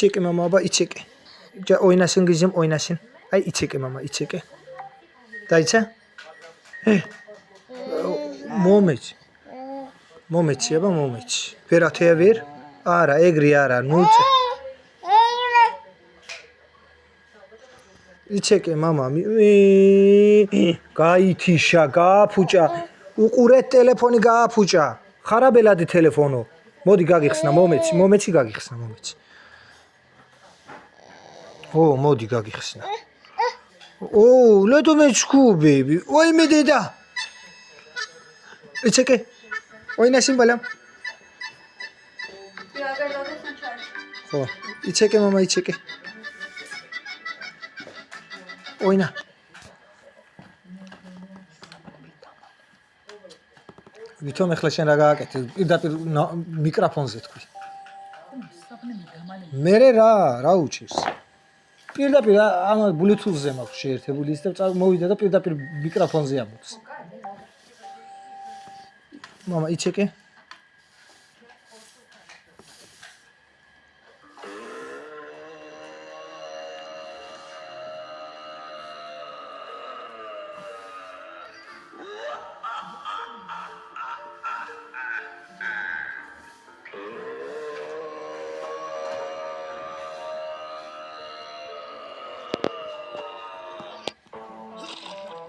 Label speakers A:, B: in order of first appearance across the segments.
A: İçeke mama baba içeke. Oynasın kızım oynasın. Ay içeke mama içeke. Dayıça. Momeç. Momeç ya baba momeç. Ver ataya ver. Ara egri ara nuça. İçeke mama. Gayitişa gapuca. Uqurეთ ტელეფონი გააფუჭა. ხარაბელადი ტელეფონო. მოდი გაგიხსნა მომეცი, მომეცი გაგიხსნა მომეცი. მოდი გაგიხსნა. let me school baby. Oyme deda. İçeke. Oynasın balam. İçeke mama içeke. Oyna. Ვითომ ახლა შენ რა გააკეთე? პირდაპირ მიკროფონზე თქვი. მერე რა უჩევს? პირდაპირ ამ ბლუთუზზე მაქვს შეერთებული ის და მოვიდა და პირდაპირ მიკროფონზე ამოწ. მამა იჩეკე.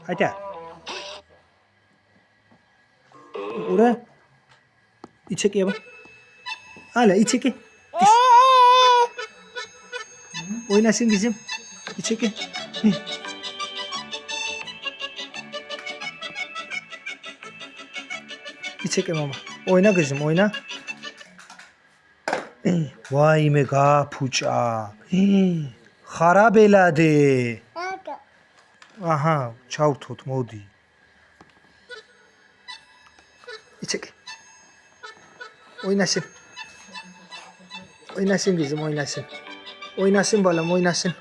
A: Hadi. Ura. İçek ya bak. Hala içek. Oynasın kızım. İçek. İçek mama. Oyna kızım oyna. Vay me gapuça. Xarabelade. Aha, çavtot modi. İçek. Oynasın. Oynasın kızım oynasın. Oynasın balam oynasın.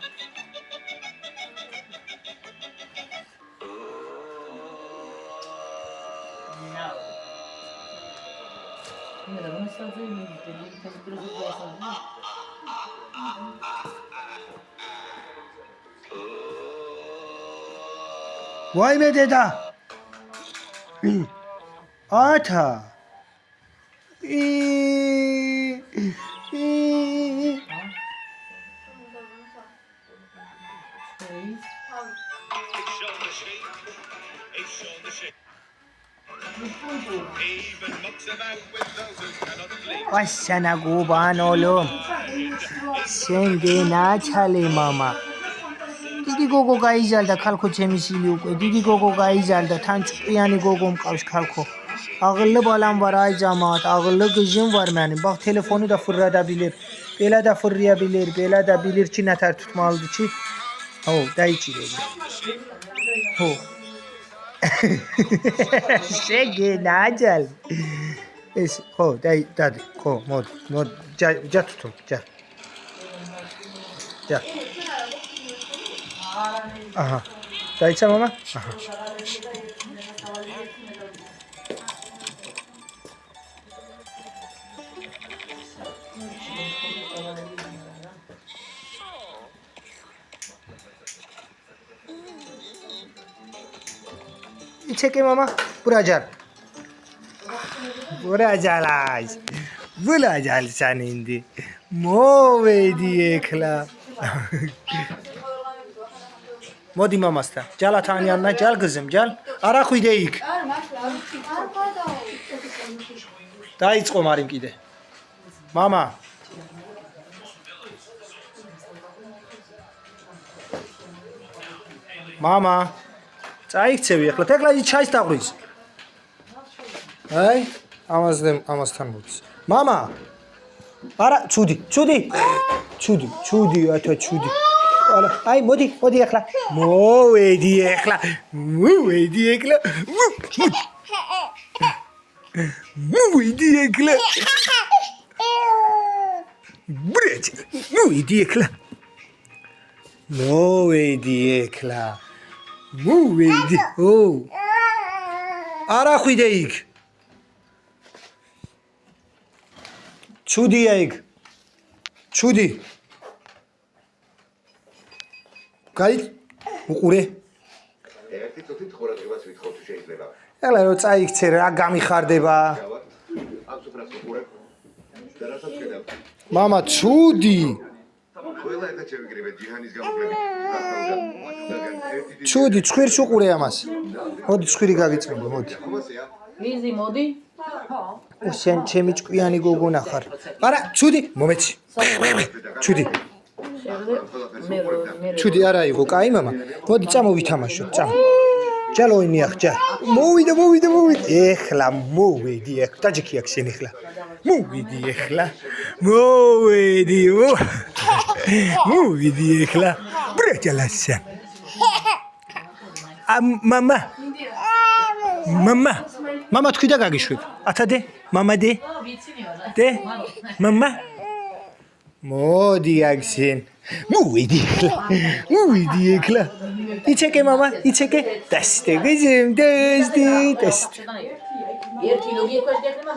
A: Vay be deda. Ata. Vay sana kurban oğlum. Sen de ne çale mama. Didi gogo გაიზარდა ხალხო ჩემი სილი უკვე დიდი გოგო გაიზარდა თან ჭყიანი გოგო მყავს ხალხო აღლ ბალამ ვარ აი ჯამათ აღლ გიჟიმ ვარ მანი ბაღ ტელეფონი და ფურრა და ბილერ ბელა და ფურრია ბილერ ბელა და ბილერ ჩინათარ თუთ მალდიჩი დაიჭირე შეგე ნაჯალ ეს დადი მოდ ჯათუთო ჯა Aha. Dayıça mama? Aha. İçeke mama? Buracar. Buracar. Buracar sen indi. Move diye kla. Modi mamastan. Gel atağın yanına gel kızım gel. Ara kuydeyik. Daha hiç komarım gide. Mama. Mama. Çayık çeviyor. Tekrar çay istavrız. Ay. Amazdan bulduz. Mama. Ara çudi. Ata çudi. Ay modi ekla. Modi ekla. Modi ekla. Ara xuydeyik. Çudi. გაი უყურე
B: ერთი წუთით ყურადღებას ვითხოვთ შეიძლება.
A: ეხლა რო წაიქცე რა გამიხარდება
B: ამ სუფრას უყურებ. და რასაც ხედავ.
A: მამა ცუდი
B: ყველა ერთად შევიკრიბეთ ჯიჰანის გამოკლებით.
A: ცუდი ცხვირს უყურე ამას მოდი ცხვირი გაგიწმინდი მოდი
C: იზი მოდი
A: შენ ჩემი ჭკვიანი გოგონა ხარ არა ცუდი მომეცი ცუდი ცუდი არა იყო კაი მამა მოდი წამოვითამაშო წამო ჯალო იმიახ მოვიდა ეხლა მოვედი ეხლა დაჯიქი აქ შენ ეხლა მოვედი ეხლა მოვედი ეხლა ბრეჭალასა მამა თქვი და გაგიშვებ ათადე მამა დე მამა მოდი აქ შენ მოვედი ეხლა იცეკე მამა იცეკე დასტე გიზემ დასტე
C: ერთი ლოგი ექვეშ გეხება